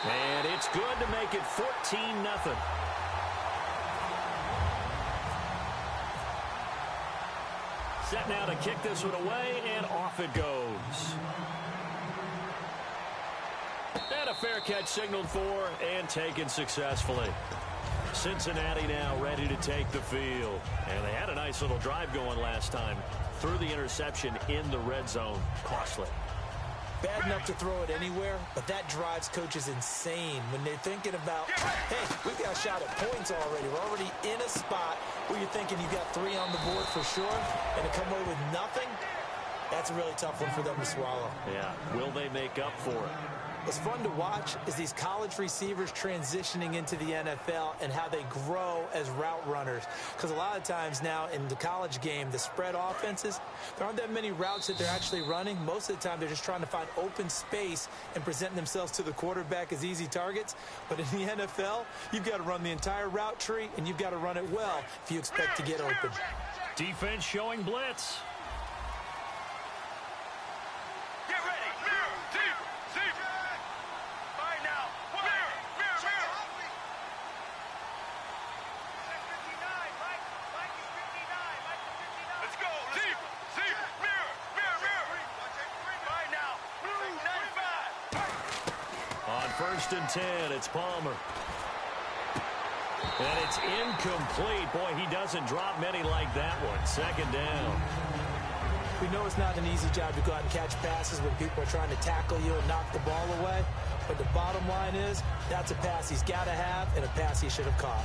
And it's good to make it 14-0. Set now to kick this one away, and off it goes. And a fair catch signaled for and taken successfully. Cincinnati now ready to take the field. And they had a nice little drive going last time. Threw the interception in the red zone. Costly. Bad enough to throw it anywhere, but that drives coaches insane when they're thinking about, hey, we've got a shot at points already. We're already in a spot where you're thinking you've got 3 on the board for sure, and to come away with nothing, that's a really tough one for them to swallow. Yeah, will they make up for it? What's fun to watch is these college receivers transitioning into the NFL and how they grow as route runners. Because a lot of times now in the college game, the spread offenses, there aren't that many routes that they're actually running. Most of the time, they're just trying to find open space and presenting themselves to the quarterback as easy targets. But in the NFL, you've got to run the entire route tree, and you've got to run it well if you expect to get open. Defense showing blitz. First and 10, it's Palmer. And it's incomplete. Boy, he doesn't drop many like that one. Second down. We know it's not an easy job to go out and catch passes when people are trying to tackle you and knock the ball away. But the bottom line is, that's a pass he's got to have and a pass he should have caught.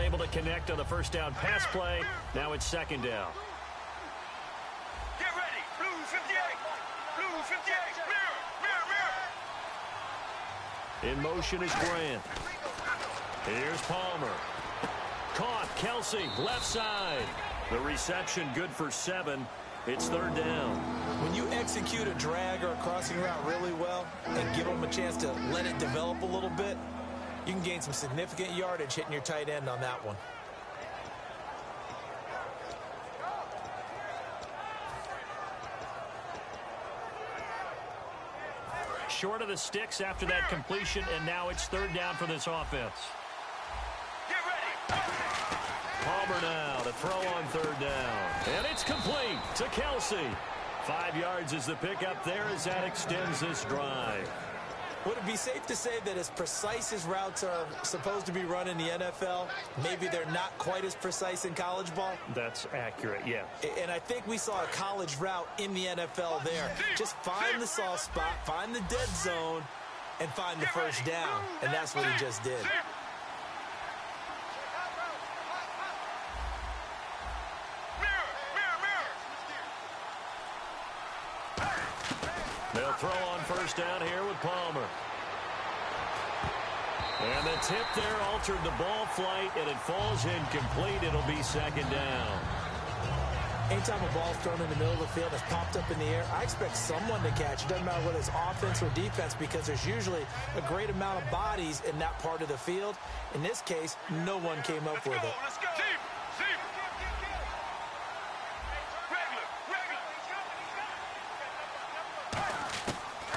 Able to connect on the first down pass play. Now it's second down. Get ready. Blue 58. Blue 58. Mirror. In motion is Grant. Here's Palmer. Caught. Kelsey, left side. The reception good for 7. It's third down. When you execute a drag or a crossing route really well and give them a chance to let it develop a little bit, you can gain some significant yardage hitting your tight end on that one. Short of the sticks after that completion, and now it's third down for this offense. Get ready. Palmer now to throw on third down. And it's complete to Kelsey. 5 yards is the pickup there as that extends this drive. Would it be safe to say that as precise as routes are supposed to be run in the NFL, maybe they're not quite as precise in college ball? That's accurate, yeah. And I think we saw a college route in the NFL there. Just find the soft spot, find the dead zone, and find the first down. And that's what he just did. They'll throw on first down here with Palmer. And the tip there altered the ball flight, and it falls incomplete. It'll be second down. Anytime a ball's thrown in the middle of the field, it's popped up in the air, I expect someone to catch. It doesn't matter whether it's offense or defense, because there's usually a great amount of bodies in that part of the field. In this case, no one came up with it. Let's go.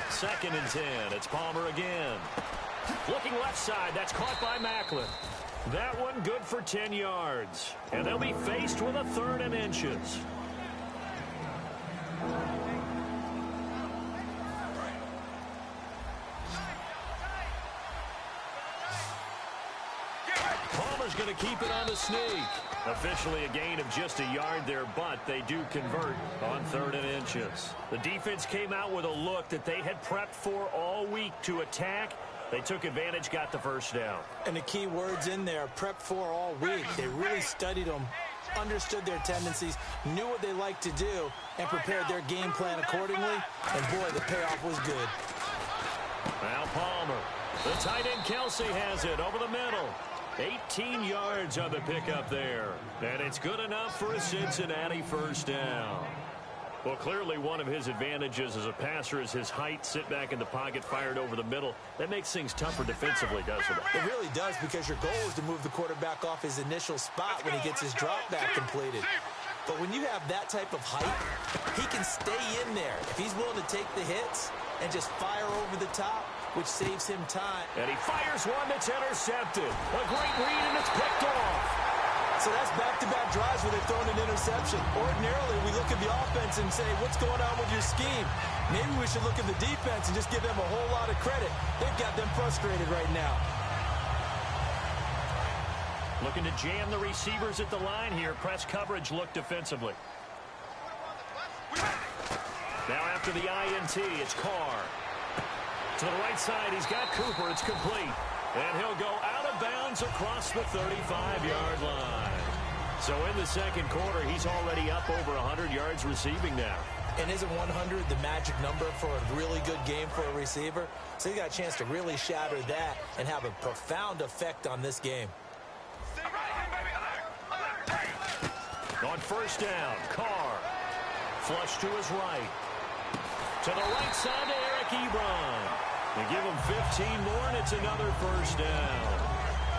Second and 10. It's Palmer again. Looking left side. That's caught by Macklin. That one good for 10 yards. And they'll be faced with a third and inches. Palmer's going to keep it on the sneak. Officially a gain of just a yard there, but they do convert on third and inches. The defense came out with a look that they had prepped for all week to attack. They took advantage, got the first down. And the key words in there, prepped for all week. They really studied them, understood their tendencies, knew what they liked to do, and prepared their game plan accordingly. And, boy, the payoff was good. Now Palmer. The tight end Kelsey has it over the middle. 18 yards on the pickup there. And it's good enough for a Cincinnati first down. Well, clearly one of his advantages as a passer is his height. Sit back in the pocket, fired over the middle. That makes things tougher defensively, doesn't it? It really does, because your goal is to move the quarterback off his initial spot when he gets his drop back completed. But when you have that type of height, he can stay in there if he's willing to take the hits and just fire over the top, which saves him time. And he fires one that's intercepted. A great read, and it's picked off. So that's back-to-back drives where they've thrown an interception. Ordinarily, we look at the offense and say, what's going on with your scheme? Maybe we should look at the defense and just give them a whole lot of credit. They've got them frustrated right now. Looking to jam the receivers at the line here. Press coverage look defensively. Now after the INT, it's Carr. To the right side, he's got Cooper. It's complete. And he'll go out of bounds across the 35-yard line. So in the second quarter, he's already up over 100 yards receiving now. And isn't 100 the magic number for a really good game for a receiver? So he got a chance to really shatter that and have a profound effect on this game. On first down, Carr. Flush to his right. To the right side to Eric Ebron. They give him 15 more, and it's another first down.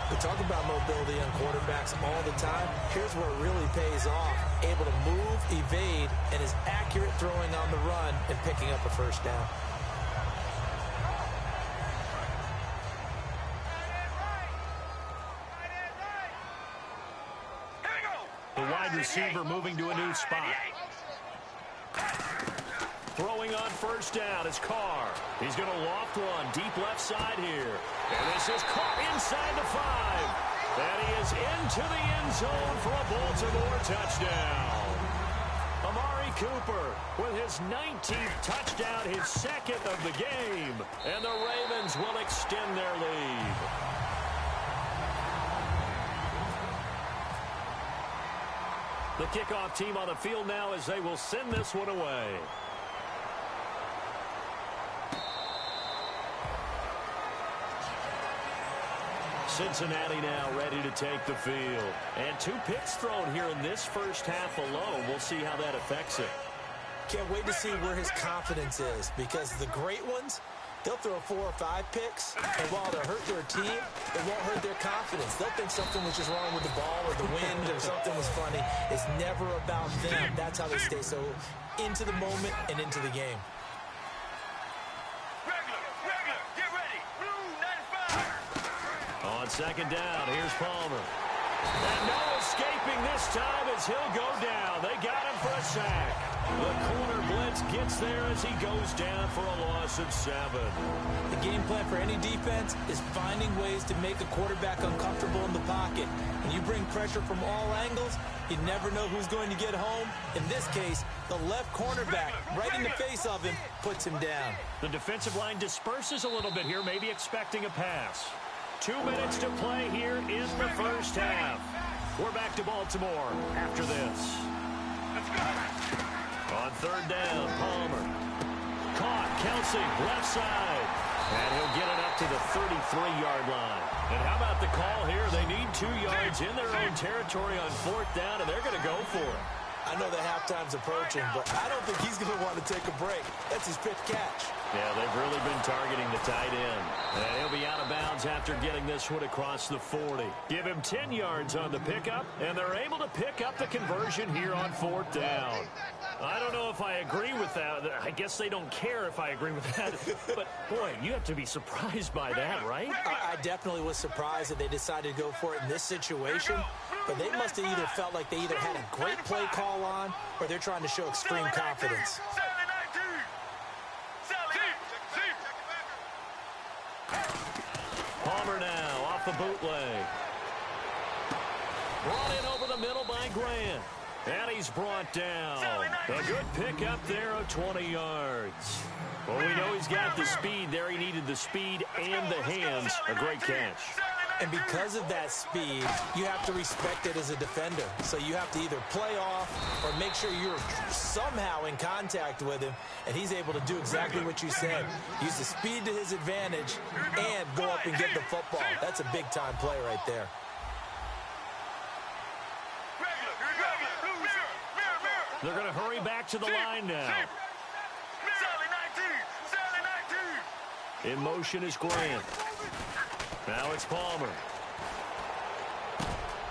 We talk about mobility on quarterbacks all the time. Here's where it really pays off. Able to move, evade, and is accurate throwing on the run and picking up a first down. The wide receiver moving to a new spot. Throwing on first down is Carr. He's going to loft one deep left side here. And this is Carr inside the 5. And he is into the end zone for a Baltimore touchdown. Amari Cooper with his 19th touchdown, his second of the game. And the Ravens will extend their lead. The kickoff team on the field now as they will send this one away. Cincinnati now ready to take the field. And 2 picks thrown here in this first half alone. We'll see how that affects it. Can't wait to see where his confidence is, because the great ones, they'll throw 4 or 5 picks, and while they'll hurt their team, it won't hurt their confidence. They'll think something was just wrong with the ball or the wind or something was funny. It's never about them. That's how they stay so into the moment and into the game. On second down, here's Palmer. And no escaping this time as he'll go down. They got him for a sack. The corner blitz gets there as he goes down for a loss of 7. The game plan for any defense is finding ways to make a quarterback uncomfortable in the pocket. When you bring pressure from all angles, you never know who's going to get home. In this case, the left cornerback, right in the face of him, puts him down. The defensive line disperses a little bit here, maybe expecting a pass. 2 minutes to play here in the first half. We're back to Baltimore after this. On third down, Palmer. Caught, Kelsey, left side. And he'll get it up to the 33-yard line. And how about the call here? They need 2 yards in their own territory on fourth down, and they're going to go for it. I know the halftime's approaching, but I don't think he's going to want to take a break. That's his fifth catch. Yeah, they've really been targeting the tight end. And he'll be out of bounds after getting this one across the 40. Give him 10 yards on the pickup, and they're able to pick up the conversion here on fourth down. I don't know if I agree with that. I guess they don't care if I agree with that. But, boy, you have to be surprised by that, right? I definitely was surprised that they decided to go for it in this situation. But they must have either felt like they either had a great play call on or they're trying to show extreme confidence. Palmer now off the bootleg. Brought in over the middle by Grant. And he's brought down. A good pickup there of 20 yards. Well, we know he's got the speed there. He needed the speed and the hands. A great catch. And because of that speed, you have to respect it as a defender. So you have to either play off or make sure you're somehow in contact with him. And he's able to do exactly what you said. Use the speed to his advantage and go up and get the football. That's a big-time play right there. They're going to hurry back to the line now. In motion is Grant. Now it's Palmer.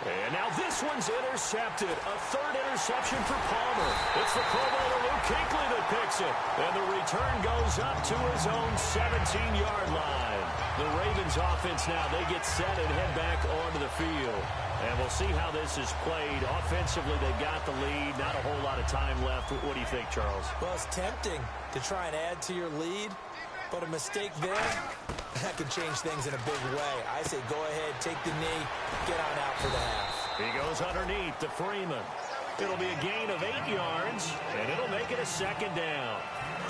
And now this one's intercepted. A third interception for Palmer. It's the Pro Bowler Luke Kuechly that picks it. And the return goes up to his own 17-yard line. The Ravens offense now, they get set and head back onto the field. And we'll see how this is played. Offensively, they got the lead. Not a whole lot of time left. What do you think, Charles? Well, it's tempting to try and add to your lead. But a mistake there, that can change things in a big way. I say go ahead, take the knee, get on out for the half. He goes underneath to Freeman. It'll be a gain of 8 yards, and it'll make it a second down.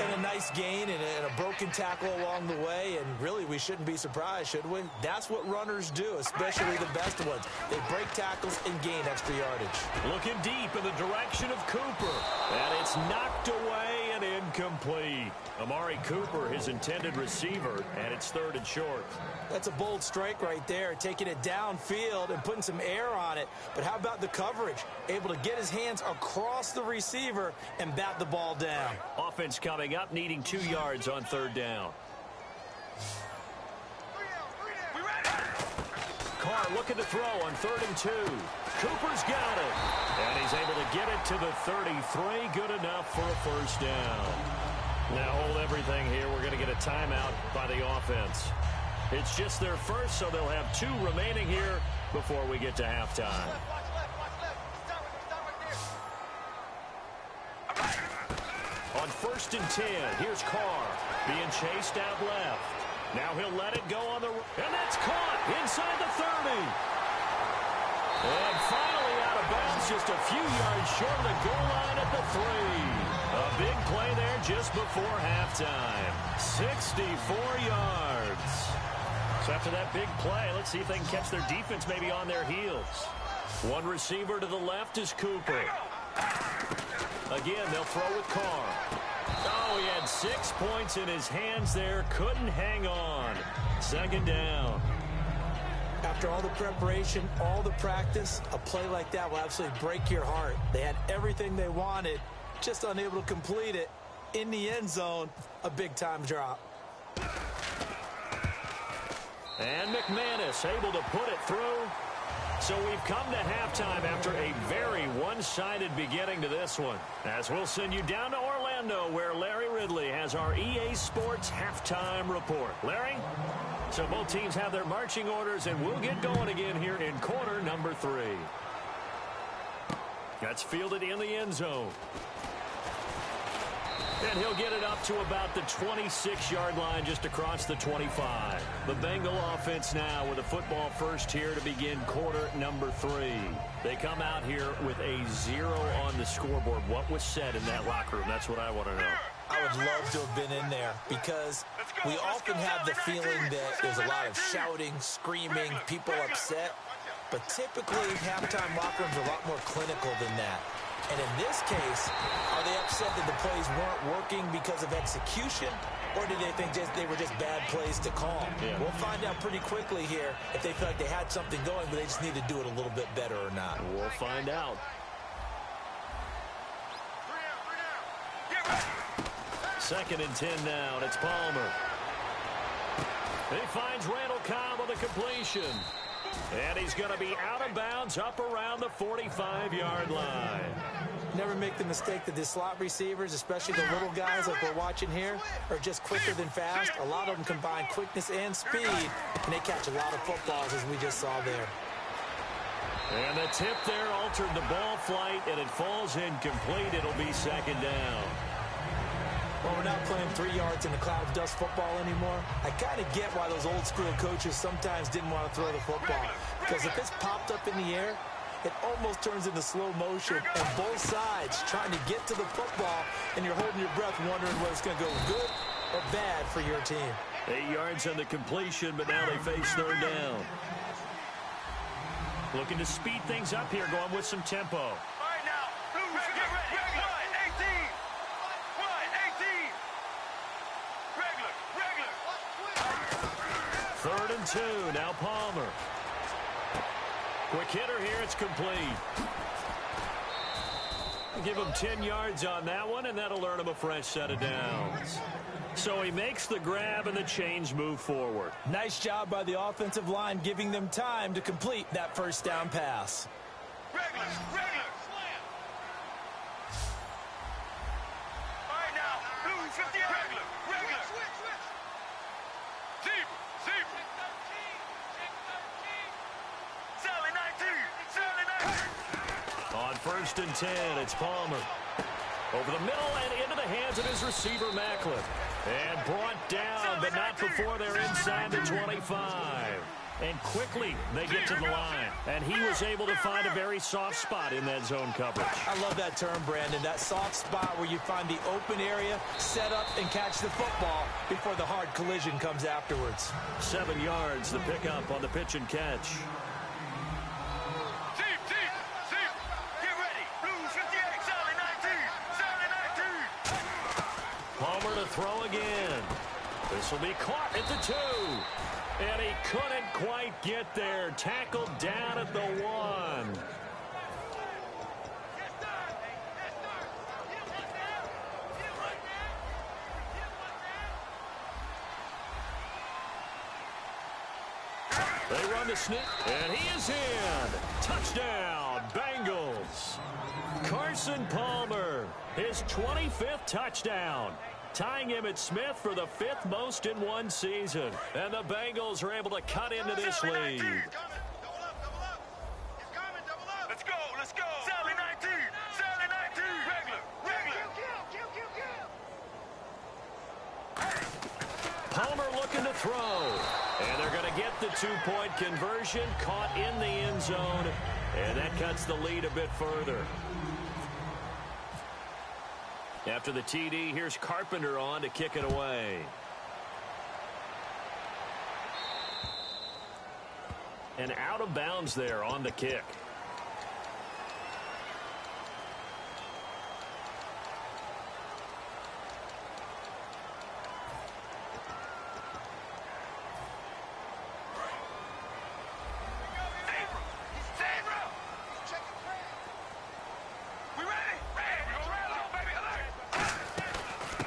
And a nice gain and a broken tackle along the way, and really we shouldn't be surprised, should we? That's what runners do, especially the best ones. They break tackles and gain extra yardage. Looking deep in the direction of Cooper, and it's knocked away and incomplete. Amari Cooper, his intended receiver, and it's 3rd and short. That's a bold strike right there, taking it downfield and putting some air on it. But how about the coverage? Able to get his hands across the receiver and bat the ball down. Offense coming up, needing 2 yards on 3rd down. Carr looking to throw on 3rd and 2. Cooper's got it. And he's able to get it to the 33. Good enough for a first down. Now hold everything here. We're going to get a timeout by the offense. It's just their first, so they'll have 2 remaining here before we get to halftime. On 1st and 10, here's Carr being chased out left. Now he'll let it go on the... And that's caught inside the 30. And finally out of bounds, just a few yards short of the goal line at the 3. A big play there just before halftime. 64 yards. So after that big play, let's see if they can catch their defense maybe on their heels. One receiver to the left is Cooper. Again, they'll throw with Carr. Oh, he had 6 points in his hands there. Couldn't hang on. 2nd down. After all the preparation, all the practice, a play like that will absolutely break your heart. They had everything they wanted, just unable to complete it. In the end zone, a big-time drop. And McManus able to put it through. So we've come to halftime after a very one-sided beginning to this one. As we'll send you down to Orlando, where Larry Ridley has our EA Sports halftime report. Larry? So both teams have their marching orders, and we'll get going again here in quarter number 3. That's fielded in the end zone. And he'll get it up to about the 26-yard line, just across the 25. The Bengal offense now with a football first here to begin quarter number 3. They come out here with a 0 on the scoreboard. What was said in that locker room? That's what I want to know. I would love to have been in there because we often have the feeling that there's a lot of shouting, screaming, people upset. But typically, halftime locker rooms are a lot more clinical than that. And in this case, are they upset that the plays weren't working because of execution, or did they think they were just bad plays to call? Yeah. We'll find out pretty quickly here if they feel like they had something going, but they just need to do it a little bit better or not. We'll find out. 2nd and 10 now, and it's Palmer. He finds Randall Cobb on the completion. And he's going to be out of bounds up around the 45-yard line. Never make the mistake that the slot receivers, especially the little guys like we're watching here, are just quicker than fast. A lot of them combine quickness and speed, and they catch a lot of footballs, as we just saw there. And the tip there altered the ball flight, and it falls incomplete. It'll be 2nd down. Well, we're not playing 3 yards in a cloud of dust football anymore. I kind of get why those old school coaches sometimes didn't want to throw the football. Because if it's popped up in the air, it almost turns into slow motion. And both sides trying to get to the football, and you're holding your breath wondering whether it's going to go good or bad for your team. 8 yards on the completion, but now they face 3rd down. Looking to speed things up here, going with some tempo. All right, now, Blues, get ready. 3rd and 2, now Palmer. Quick hitter here, it's complete. Give him 10 yards on that one, and that'll earn him a fresh set of downs. So he makes the grab, and the chains move forward. Nice job by the offensive line, giving them time to complete that first down pass. Regular. Slam. All right, now. Blue 58. Regular. Switch. Zebra. Sally 19. On 1st and 10, it's Palmer. Over the middle and into the hands of his receiver, Macklin. And brought down, but not before they're inside the 25. And quickly, they get to the line. And he was able to find a very soft spot in that zone coverage. I love that term, Brandon. That soft spot where you find the open area, set up, and catch the football before the hard collision comes afterwards. 7 yards, the pickup on the pitch and catch. Get ready. Blue 58. Sally 19. Palmer to throw again. This will be caught at the 2. And he couldn't quite get there. Tackled down at the 1. They run the snip, and he is in. Touchdown, Bengals. Carson Palmer, his 25th touchdown, tying him at Smith for the 5th most in one season. And the Bengals are able to cut into this lead. Double up. It's coming, double up. Let's go. Sally 19. Regular. Palmer looking to throw. And they're going to get the 2-point conversion, caught in the end zone. And that cuts the lead a bit further. After the TD, here's Carpenter on to kick it away. And out of bounds there on the kick.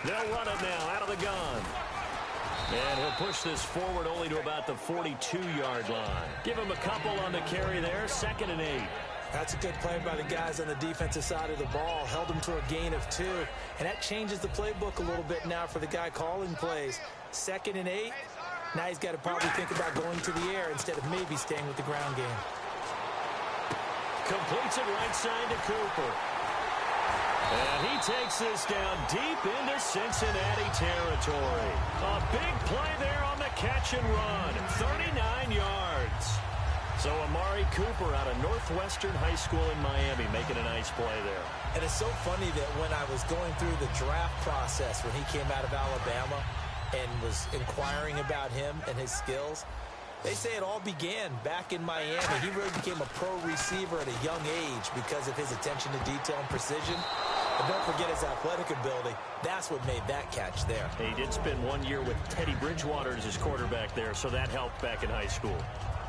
They'll run it now out of the gun. And he'll push this forward only to about the 42-yard line. Give him a couple on the carry there. 2nd and 8. That's a good play by the guys on the defensive side of the ball. Held him to a gain of 2. And that changes the playbook a little bit now for the guy calling plays. 2nd and 8. Now he's got to probably think about going to the air instead of maybe staying with the ground game. Completes it right side to Cooper. And he takes this down deep into Cincinnati territory. A big play there on the catch and run. 39 yards. So Amari Cooper out of Northwestern High School in Miami making a nice play there. And it's so funny that when I was going through the draft process when he came out of Alabama and was inquiring about him and his skills, they say it all began back in Miami. He really became a pro receiver at a young age because of his attention to detail and precision. And don't forget his athletic ability. That's what made that catch there. He did spend 1 year with Teddy Bridgewater as his quarterback there, so that helped back in high school.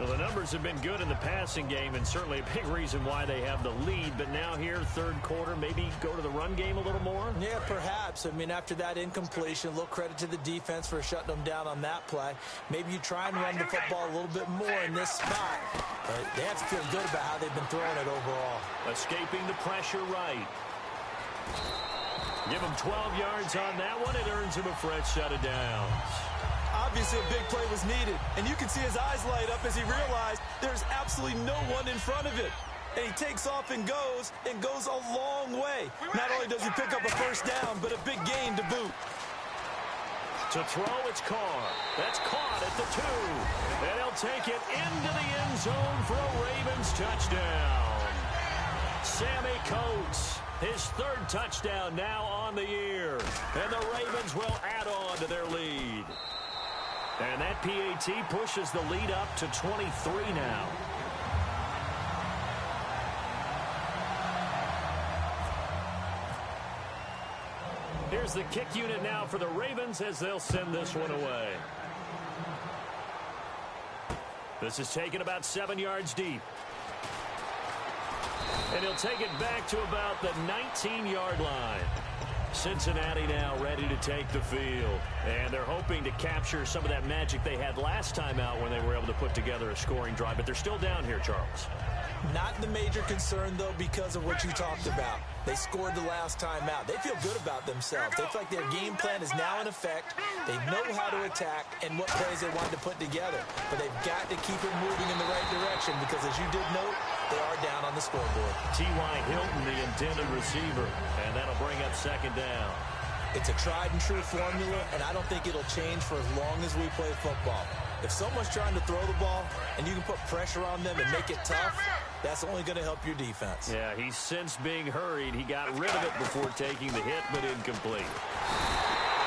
Well, the numbers have been good in the passing game, and certainly a big reason why they have the lead. But now here, 3rd quarter, maybe go to the run game a little more? Yeah, perhaps. I mean, after that incompletion, a little credit to the defense for shutting them down on that play. Maybe you try and run the football a little bit more in this spot. But they have to feel good about how they've been throwing it overall. Escaping the pressure right. Give him 12 yards on that one. It earns him a fresh set of downs. Obviously, a big play was needed, and you can see his eyes light up as he realized there's absolutely no one in front of it. And he takes off and goes a long way. Not only does he pick up a first down, but a big gain to boot. To throw, it's Carr. That's caught at the 2. And he'll take it into the end zone for a Ravens touchdown. Sammy Coates, his 3rd touchdown now on the year. And the Ravens will add on to their lead. And that PAT pushes the lead up to 23 now. Here's the kick unit now for the Ravens as they'll send this one away. This is taken about 7 yards deep. And he'll take it back to about the 19-yard line. Cincinnati now ready to take the field. And they're hoping to capture some of that magic they had last time out when they were able to put together a scoring drive. But they're still down here, Charles. Not the major concern, though, because of what you talked about. They scored the last time out. They feel good about themselves. They feel like their game plan is now in effect. They know how to attack and what plays they wanted to put together. But they've got to keep it moving in the right direction because, as you did note, they are down on the scoreboard. T.Y. Hilton, the intended receiver, and that'll bring up second down. It's a tried-and-true formula, and I don't think it'll change for as long as we play football. If someone's trying to throw the ball and you can put pressure on them and make it tough, that's only going to help your defense. Yeah, he's since being hurried. He got rid of it before taking the hit, but incomplete.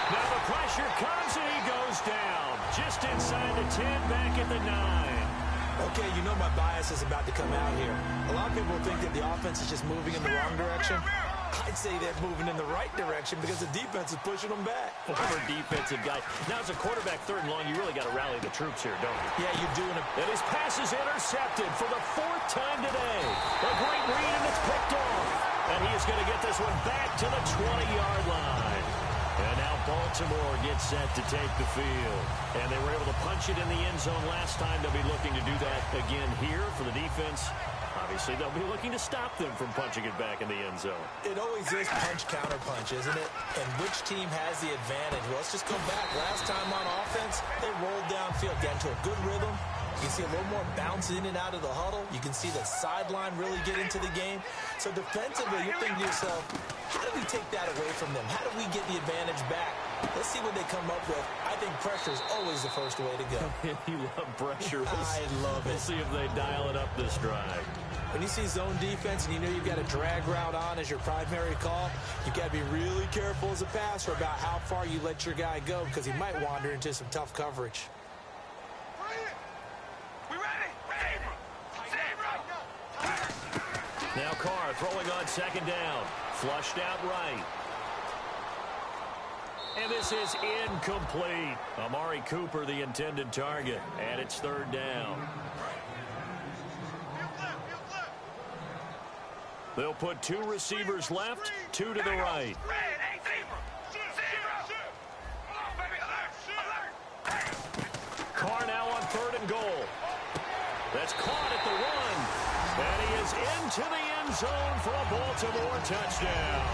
Now the pressure comes, and he goes down. Just inside the 10, back at the 9. Okay, you know my bias is about to come out here. A lot of people think that the offense is just moving in the wrong direction. I'd say they're moving in the right direction because the defense is pushing them back. Former defensive guy. Now, as a quarterback, third and long, you really got to rally the troops here, don't you? Yeah, you're doing it. And his pass is intercepted for the 4th time today. A great read, and it's picked off. And he is going to get this one back to the 20-yard line. And now Baltimore gets set to take the field. And they were able to punch it in the end zone last time. They'll be looking to do that again here for the defense. Obviously, they'll be looking to stop them from punching it back in the end zone. It always is punch-counter-punch, isn't it? And which team has the advantage? Well, let's just go back. Last time on offense, they rolled downfield, got into a good rhythm. You can see a little more bounce in and out of the huddle. You can see the sideline really get into the game. So defensively, you're thinking to yourself, how do we take that away from them? How do we get the advantage back? Let's see what they come up with. I think pressure is always the first way to go. You love pressure. I love it. We'll see if they dial it up this drive. When you see zone defense and you know you've got a drag route on as your primary call, you've got to be really careful as a passer about how far you let your guy go because he might wander into some tough coverage. Now Carr throwing on second down. Flushed out right. And this is incomplete. Amari Cooper, the intended target. And it's third down. They'll put 2 receivers left, 2 to the right. Carr now on 3rd and goal. That's caught at the 1. And he is into the end zone for a Baltimore touchdown.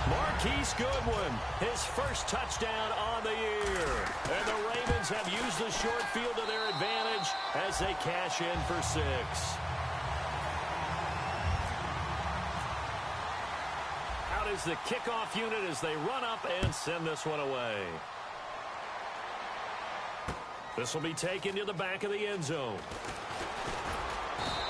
Marquise Goodwin, his first touchdown on the year. And the Ravens have used the short field to their advantage as they cash in for 6. Out is the kickoff unit as they run up and send this one away. This will be taken to the back of the end zone.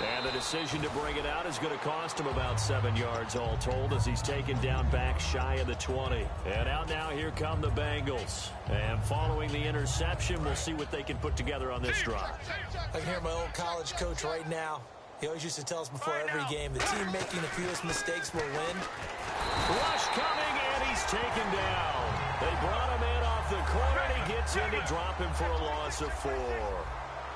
And the decision to bring it out is going to cost him about 7 yards all told as he's taken down back shy of the 20. And out now, here come the Bengals. And following the interception, we'll see what they can put together on this drive. I can hear my old college coach right now. He always used to tell us before every game, the team making the fewest mistakes will win. Rush coming, and he's taken down. They brought him in off the corner, and he gets in to drop him for a loss of 4.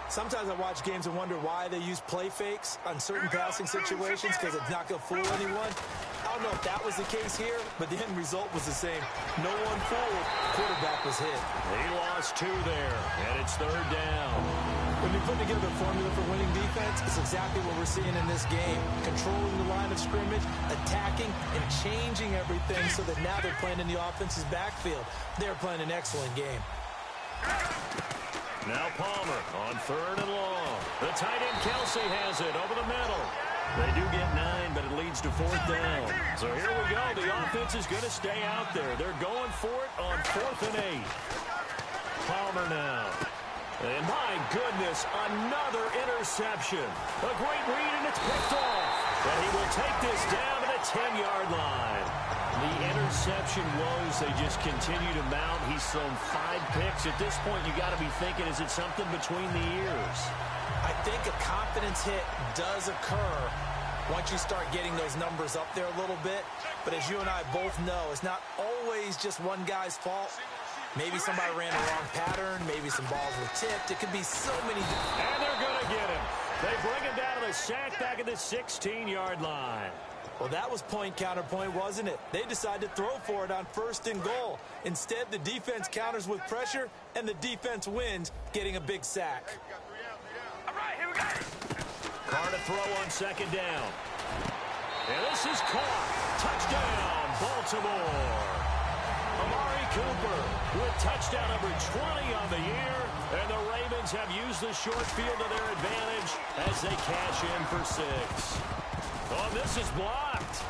Sometimes I watch games and wonder why they use play fakes on certain passing situations because it's not going to fool anyone. I don't know if that was the case here, but the end result was the same. No one fooled. Quarterback was hit. He lost 2 there, and it's third down. When you put together a formula for winning defense, it's exactly what we're seeing in this game. Controlling the line of scrimmage, attacking, and changing everything so that now they're playing in the offense's backfield. They're playing an excellent game. Now Palmer on 3rd and long. The tight end Kelsey has it over the middle. They do get 9, but it leads to 4th down. So here we go. The offense is going to stay out there. They're going for it on 4th and 8. Palmer now. And my goodness, another interception. A great read, and it's picked off. And he will take this down to the 10-yard line. The interception woes, they just continue to mount. He's thrown 5 picks. At this point, you got to be thinking, is it something between the ears? I think a confidence hit does occur once you start getting those numbers up there a little bit. But as you and I both know, it's not always just one guy's fault. Maybe somebody ran the wrong pattern. Maybe some balls were tipped. It could be so many. And they're going to get him. They bring him down to the sack back at the 16-yard line. Well, that was point counterpoint, wasn't it? They decided to throw for it on 1st and goal. Instead, the defense counters with pressure, and the defense wins, getting a big sack. All right, here we go. Carr to throw on 2nd down. And this is caught. Touchdown, Baltimore. Amari Cooper with touchdown number 20 on the year. And the Ravens have used the short field to their advantage as they cash in for 6. Oh, this is blocked.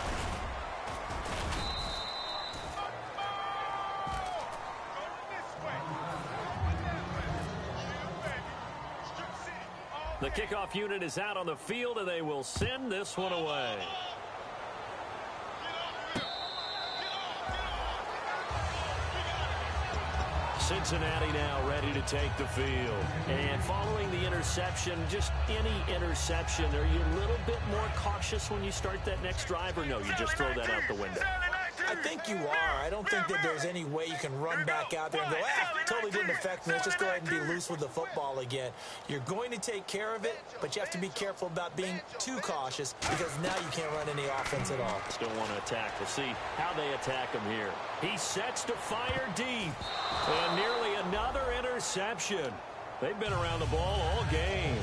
The kickoff unit is out on the field, and they will send this one away. Cincinnati now ready to take the field. And following the interception, just any interception, are you a little bit more cautious when you start that next drive, or no, you just throw that out the window? I think you are. I don't think that there's any way you can run back out there and go, totally didn't affect me. Let's just go ahead and be loose with the football again. You're going to take care of it, but you have to be careful about being too cautious because now you can't run any offense at all. Still want to attack. We'll see how they attack him here. He sets to fire deep. And nearly another interception. They've been around the ball all game.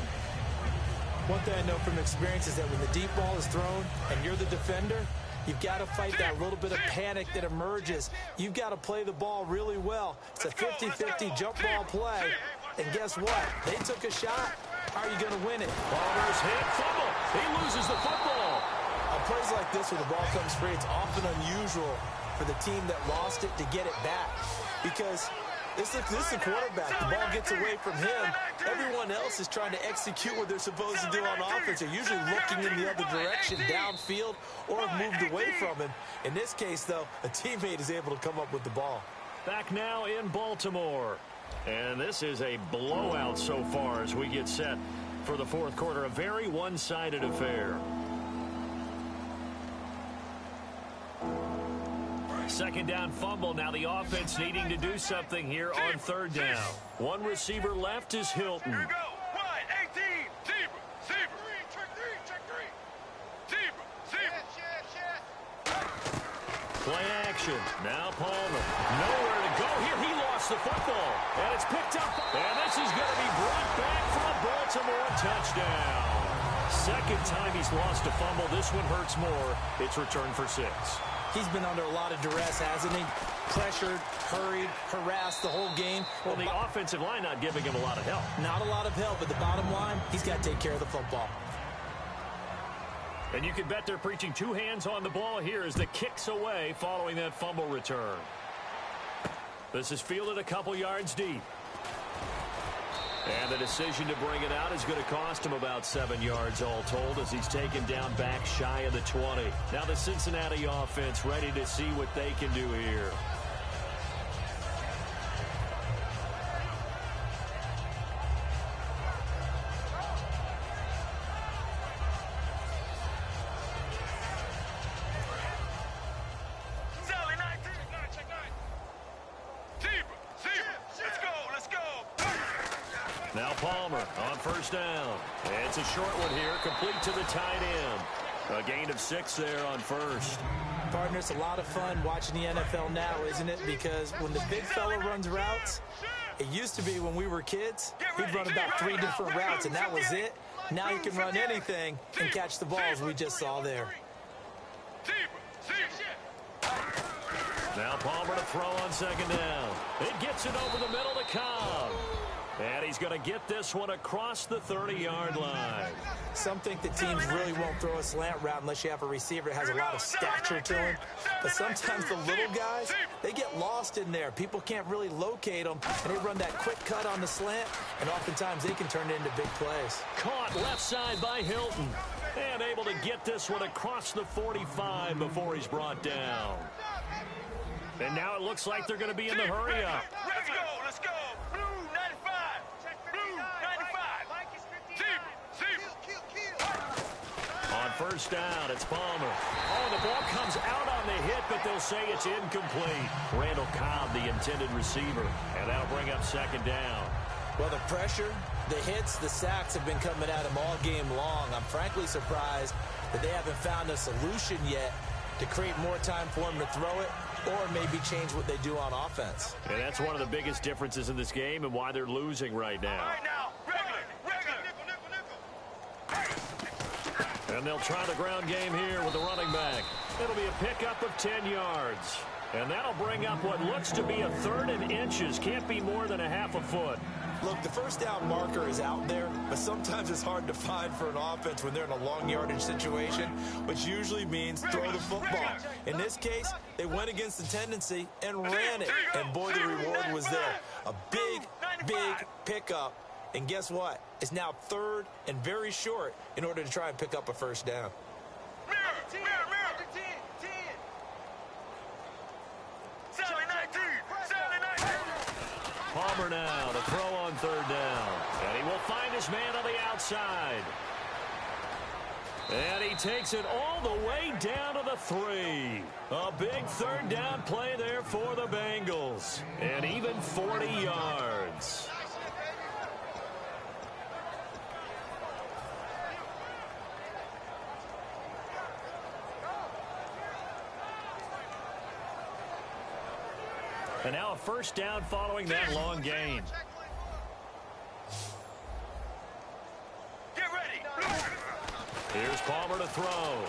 One thing I know from experience is that when the deep ball is thrown and you're the defender, you've got to fight that little bit of panic that emerges. You've got to play the ball really well. It's a 50-50 jump ball play. And guess what? They took a shot. How are you going to win it? Palmer's hit, fumble. He loses the football. On plays like this where the ball comes free, it's often unusual for the team that lost it to get it back. Because this is the quarterback. The ball gets away from him. Everyone else is trying to execute what they're supposed to do on offense. They're usually looking in the other direction, downfield, or have moved away from him. In this case, though, a teammate is able to come up with the ball. Back now in Baltimore. And this is a blowout so far as we get set for the 4th quarter. A very one-sided affair. 2nd down fumble. Now the offense needing to do something here on 3rd down. One receiver left is Hilton. Here we go. 1, 18. Zebra. Check three. Zebra. Play action. Now Palmer. Nowhere to go here. He lost the football. And it's picked up. And this is going to be brought back for a Baltimore touchdown. 2nd time he's lost a fumble. This one hurts more. It's returned for 6. He's been under a lot of duress, hasn't he? Pressured, hurried, harassed the whole game. Well, the offensive line not giving him a lot of help. Not a lot of help, but the bottom line, he's got to take care of the football. And you can bet they're preaching 2 hands on the ball here as the kick's away following that fumble return. This is fielded a couple yards deep. And the decision to bring it out is going to cost him about 7 yards all told as he's taken down back shy of the 20. Now the Cincinnati offense ready to see what they can do here. Now Palmer on 1st down. It's a short one here, complete to the tight end. A gain of 6 there on 1st. Partner, it's a lot of fun watching the NFL now, isn't it? Because when the big fella runs routes, it used to be when we were kids, he'd run about 3 different routes, and that was it. Now you can run anything and catch the balls we just saw there. Now Palmer to throw on 2nd down. It gets it over the middle to Cobb. And he's going to get this one across the 30-yard line. Some think the teams really won't throw a slant route unless you have a receiver that has a lot of stature to him. But sometimes the little guys, they get lost in there. People can't really locate them, and they run that quick cut on the slant, and oftentimes they can turn it into big plays. Caught left side by Hilton. And able to get this one across the 45 before he's brought down. And now it looks like they're going to be in the hurry-up. Let's go. Blue 95. Blue 95. On 1st down, it's Palmer. Oh, the ball comes out on the hit, but they'll say it's incomplete. Randall Cobb, the intended receiver. And that'll bring up 2nd down. Well, the pressure, The hits, the sacks have been coming at him all game long. I'm frankly surprised that they haven't found a solution yet to create more time for him to throw it or maybe change what they do on offense. And that's one of the biggest differences in this game and why they're losing right now. Right now, regular. And they'll try the ground game here with the running back. It'll be a pickup of 10 yards. And that'll bring up what looks to be a 3rd and inches. Can't be more than a half a foot. Look, the first down marker is out there, but sometimes it's hard to find for an offense when they're in a long yardage situation, which usually means throw the football. In this case, they went against the tendency and ran it. And boy, the reward was there. A big pickup. And guess what? It's now 3rd and very short in order to try and pick up a first down. Mirror. 7-19. Palmer now to throw on 3rd down. And he will find his man on the outside. And he takes it all the way down to the 3. A big 3rd down play there for the Bengals. And even 40 yards. And now a first down following that long gain. Get ready. Here's Palmer to throw.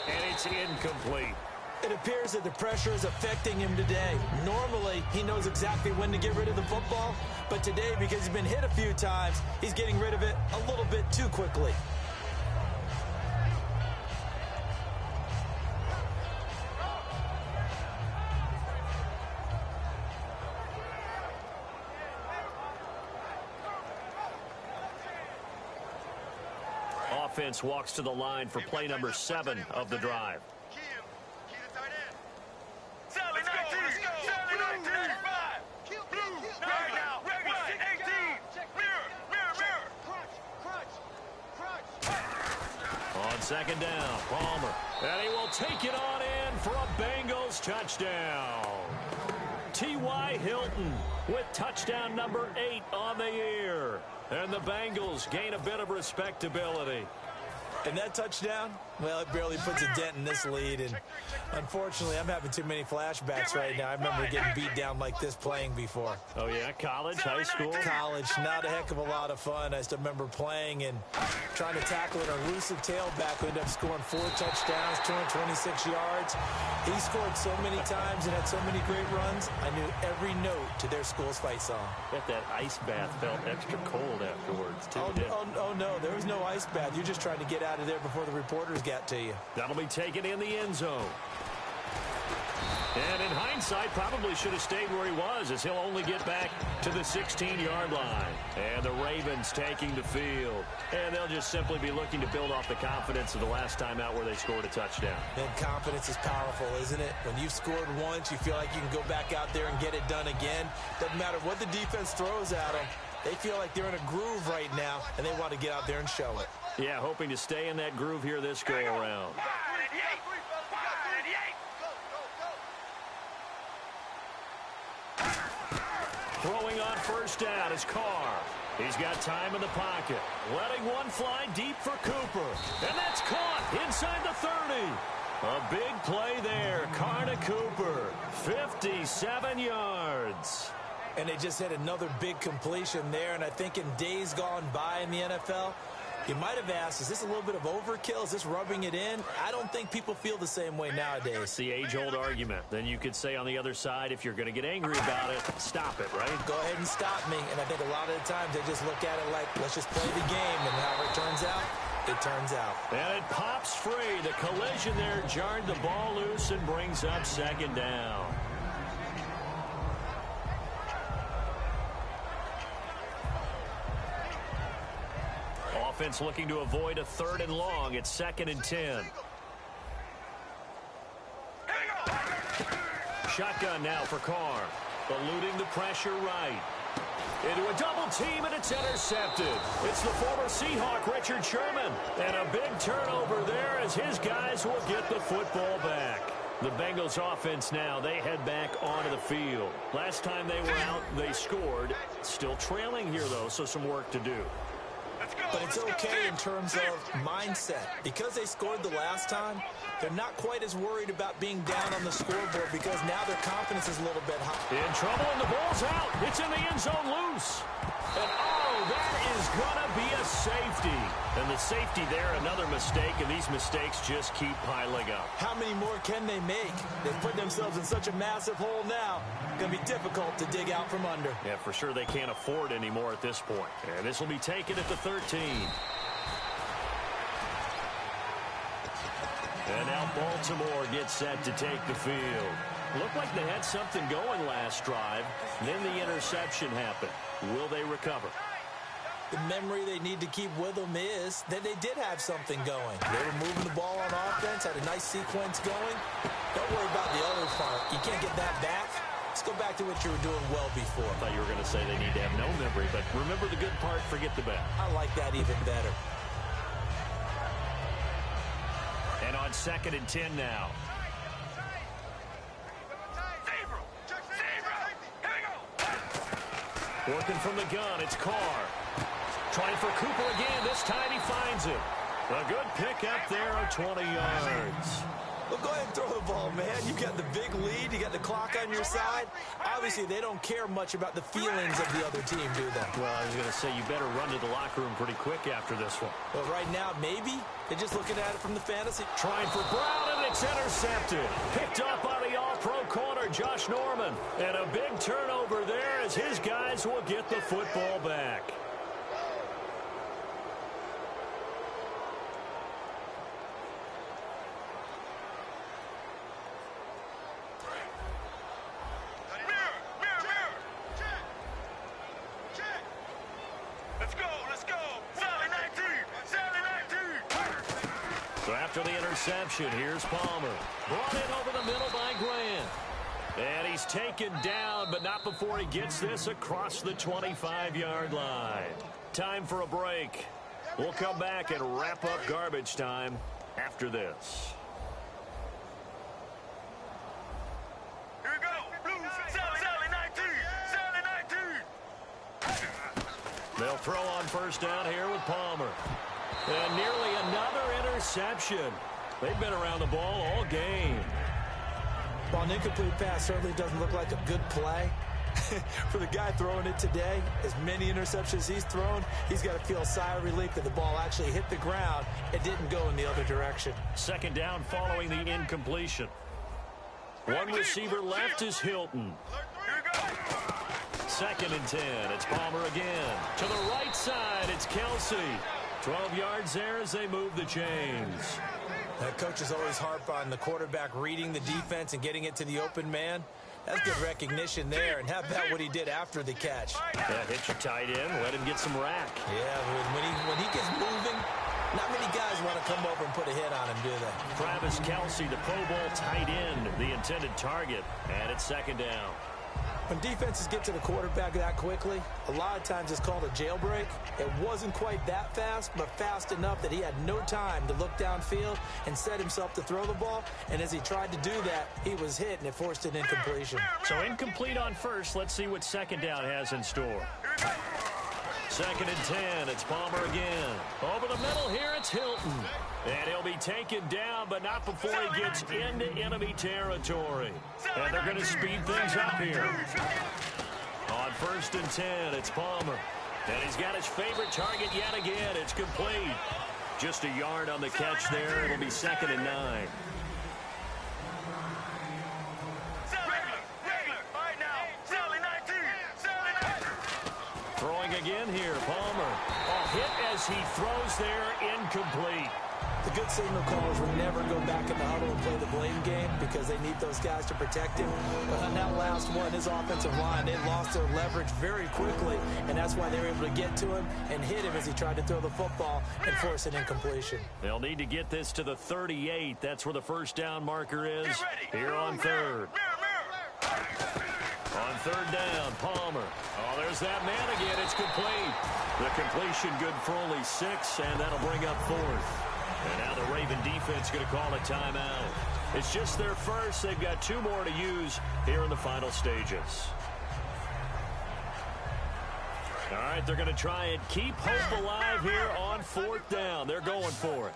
And it's incomplete. It appears that the pressure is affecting him today. Normally, he knows exactly when to get rid of the football. But today, because he's been hit a few times, he's getting rid of it a little bit too quickly. Offense walks to the line for play number 7 of the drive. Key the tight end. 7-19. Right now. Regular. 18. Mirror. On 2nd down, Palmer. And he will take it on in for a Bengals touchdown. T.Y. Hilton with touchdown number 8 on the year. And the Bengals gain a bit of respectability. And that touchdown, well, it barely puts a dent in this lead. And unfortunately, I'm having too many flashbacks right now. I remember getting beat down like this playing before. Oh, yeah? College, high school? College, not a heck of a lot of fun. I still remember playing and trying to tackle an elusive tailback who ended up scoring 4 touchdowns, 226 yards. He scored so many times and had so many great runs, I knew every note to their school's fight song. Bet that ice bath felt extra cold afterwards, too. Oh, no, there was no ice bath. You're just trying to get out of there before the reporters got to you. That'll be taken in the end zone. And in hindsight, probably should have stayed where he was, as he'll only get back to the 16-yard line. And the Ravens taking the field. And they'll just simply be looking to build off the confidence of the last time out where they scored a touchdown. And confidence is powerful, isn't it? When you've scored once, you feel like you can go back out there and get it done again. Doesn't matter what the defense throws at them. They feel like they're in a groove right now, and they want to get out there and show it. Yeah, hoping to stay in that groove here this go-around. Throwing on first down is Carr. He's got time in the pocket. Letting one fly deep for Cooper. And that's caught inside the 30. A big play there. Carr to Cooper. 57 yards. And they just had another big completion there. And I think in days gone by in the NFL, you might have asked, is this a little bit of overkill? Is this rubbing it in? I don't think people feel the same way nowadays. It's the age-old argument. Then you could say on the other side, if you're going to get angry about it, stop it, right? Go ahead and stop me. And I think a lot of the times they just look at it like, let's just play the game. And however it turns out, it turns out. And it pops free. The collision there jarred the ball loose and brings up 2nd down. Offense looking to avoid a 3rd and long. It's 2nd and 10. Shotgun now for Carr. Eluding the pressure right. Into a double team, and it's intercepted. It's the former Seahawk, Richard Sherman. And a big turnover there as his guys will get the football back. The Bengals offense now, they head back onto the field. Last time they were out, they scored. Still trailing here, though, so some work to do. But it's okay in terms of mindset. Because they scored the last time, they're not quite as worried about being down on the scoreboard because now their confidence is a little bit high. In trouble, and the ball's out. It's in the end zone loose. And, oh, that is going to be a safety. And the safety there, another mistake, and these mistakes just keep piling up. How many more can they make? They've put themselves in such a massive hole now. It's going to be difficult to dig out from under. Yeah, for sure they can't afford any more at this point. And this will be taken at the 13. And now Baltimore gets set to take the field. Looked like they had something going last drive. Then the interception happened. Will they recover? The memory they need to keep with them is that they did have something going. They were moving the ball on offense, had a nice sequence going. Don't worry about the other part. You can't get that back. Let's go back to what you were doing well before. I thought you were going to say they need to have no memory, but remember the good part, forget the bad. I like that even better. And on 2nd and 10 now. Working from the gun, it's Carr. Trying for Cooper again. This time he finds it. A good pickup there of 20 yards. Well, go ahead and throw the ball, man. You got the big lead. You got the clock on your side. Obviously, they don't care much about the feelings of the other team, do they? Well, I was going to say, you better run to the locker room pretty quick after this one. But right now, maybe they're just looking at it from the fantasy. Trying for Brown, and it's intercepted. Picked up by the all-pro corner, Josh Norman. And a big turnover there as his guys will get the football back. So after the interception, here's Palmer. Brought in over the middle by Grant. And he's taken down, but not before he gets this across the 25-yard line. Time for a break. We'll come back and wrap up garbage time after this. Here we go. Blues, Sally 19. Sally 19. They'll throw on first down here with Palmer. And nearly another interception. They've been around the ball all game. While an incomplete pass certainly doesn't look like a good play, for the guy throwing it today, as many interceptions he's thrown, he's got to feel a sigh of relief that the ball actually hit the ground and didn't go in the other direction. 2nd down following the incompletion. One receiver left is Hilton. 2nd and 10. It's Palmer again. To the right side, it's Kelsey. 12 yards there as they move the chains. Coaches always harp on the quarterback reading the defense and getting it to the open man. That's good recognition there. And how about what he did after the catch? Yeah, hit your tight end, let him get some rack. Yeah, when he gets moving, not many guys want to come over and put a hit on him, do they? Travis Kelsey, the Pro Bowl tight end, the intended target. And it's 2nd down. When defenses get to the quarterback that quickly, a lot of times it's called a jailbreak. It wasn't quite that fast, but fast enough that he had no time to look downfield and set himself to throw the ball. And as he tried to do that, he was hit, and it forced an incompletion. So incomplete on first. Let's see what 2nd down has in store. 2nd and 10. It's Palmer again. Over the middle here, it's Hilton. And he'll be taken down, but not before he gets into enemy territory. And they're going to speed things up here. On 1st and 10, it's Palmer. And he's got his favorite target yet again. It's complete. Just a yard on the catch there. It'll be 2nd and 9. Throwing again here, Palmer. A hit as he throws there, incomplete. The good signal callers will never go back in the huddle and play the blame game because they need those guys to protect him. But on that last one, his offensive line, they lost their leverage very quickly, and that's why they were able to get to him and hit him as he tried to throw the football and force an incompletion. They'll need to get this to the 38. That's where the first down marker is here on 3rd. On 3rd down, Palmer. Oh, there's that man again. It's complete. The completion good for only 6, and that'll bring up 4th. And now the Raven defense going to call a timeout. It's just their first. They've got 2 more to use here in the final stages. All right, they're going to try and keep hope alive here on 4th down. They're going for it.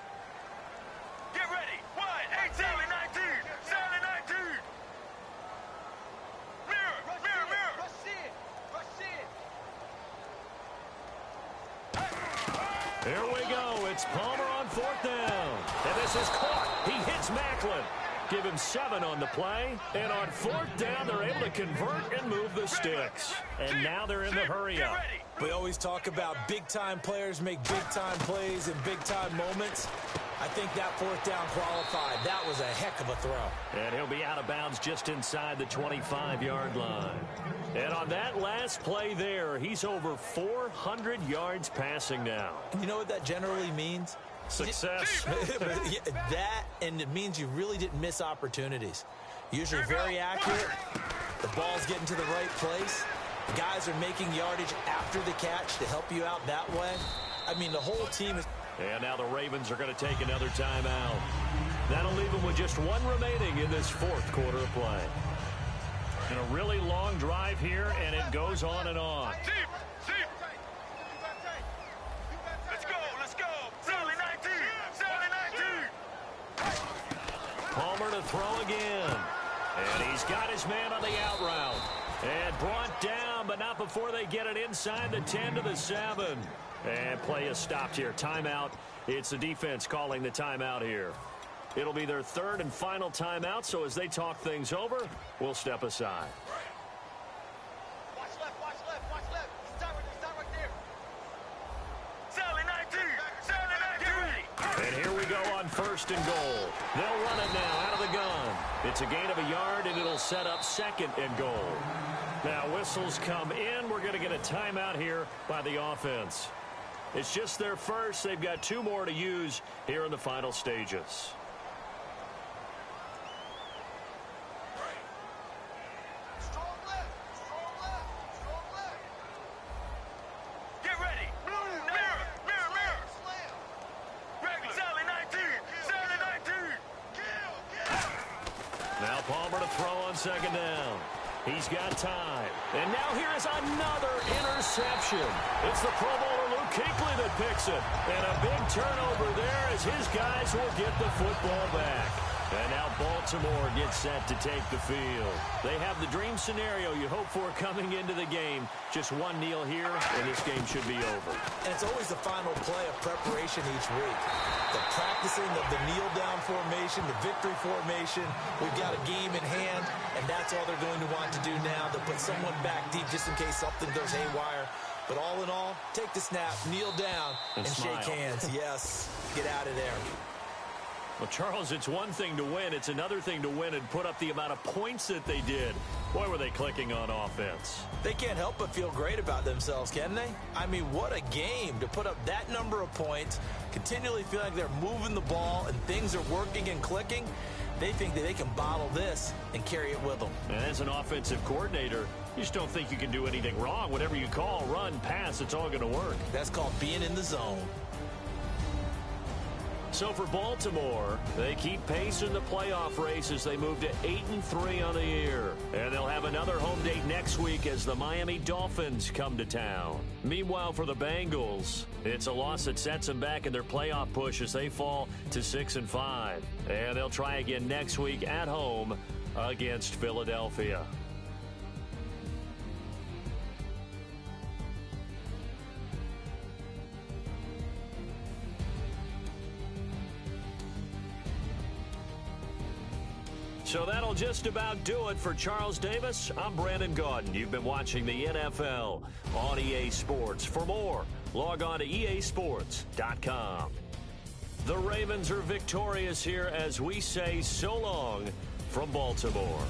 Get ready. 1, 18, 19, 19. Mirror. Rush in. Here we go. It's Palmer on 4th down. And this is caught. He hits Macklin. Give him 7 on the play. And on 4th down, they're able to convert and move the sticks. And now they're in the hurry-up. We always talk about big-time players make big-time plays in big-time moments. I think that 4th down qualified. That was a heck of a throw. And he'll be out of bounds just inside the 25-yard line. And on that last play there, he's over 400 yards passing now. You know what that generally means? Success. That, and it means you really didn't miss opportunities. Usually very accurate. The ball's getting to the right place. Guys are making yardage after the catch to help you out that way. I mean, the whole team is... And now the Ravens are going to take another timeout. That'll leave them with just 1 remaining in this 4th quarter of play. And a really long drive here, and it goes on and on. Let's go. 19. Palmer to throw again. And he's got his man on the out route. And brought down, but not before they get it inside the 10 to the 7. And play is stopped here. Timeout. It's the defense calling the timeout here. It'll be their 3rd and final timeout, so as they talk things over, we'll step aside. Watch left. Stop right there. Sally 19. Get ready. And here we go on 1st and goal. They'll run it now out of the gun. It's a gain of a yard, and it'll set up 2nd and goal. Now whistles come in. We're going to get a timeout here by the offense. It's just their first. They've got 2 more to use here in the final stages. Get ready. Mirror. Regular. Sally 19. Now Palmer to throw on 2nd down. He's got time. And now here is another interception. It's the Pro Bowler Luke Kuechly that picks it. And a big turnover there as his guys will get the football back. And now Baltimore gets set to take the field. They have the dream scenario you hope for coming into the game. Just 1 kneel here, and this game should be over. And it's always the final play of preparation each week. The practicing of the kneel-down formation, the victory formation. We've got a game in hand, and that's all they're going to want to do now, to put someone back deep just in case something goes haywire. But all in all, take the snap, kneel down, and shake hands. Yes, get out of there. Well, Charles, it's one thing to win. It's another thing to win and put up the amount of points that they did. Boy, were they clicking on offense. They can't help but feel great about themselves, can they? I mean, what a game to put up that number of points, continually feel like they're moving the ball and things are working and clicking. They think that they can bottle this and carry it with them. And as an offensive coordinator, you just don't think you can do anything wrong. Whatever you call, run, pass, it's all going to work. That's called being in the zone. So for Baltimore, they keep pace in the playoff race as they move to 8-3 on the year. And they'll have another home date next week as the Miami Dolphins come to town. Meanwhile, for the Bengals, it's a loss that sets them back in their playoff push as they fall to 6-5. And they'll try again next week at home against Philadelphia. So that'll just about do it for Charles Davis. I'm Brandon Gaudin. You've been watching the NFL on EA Sports. For more, log on to easports.com. The Ravens are victorious here as we say so long from Baltimore.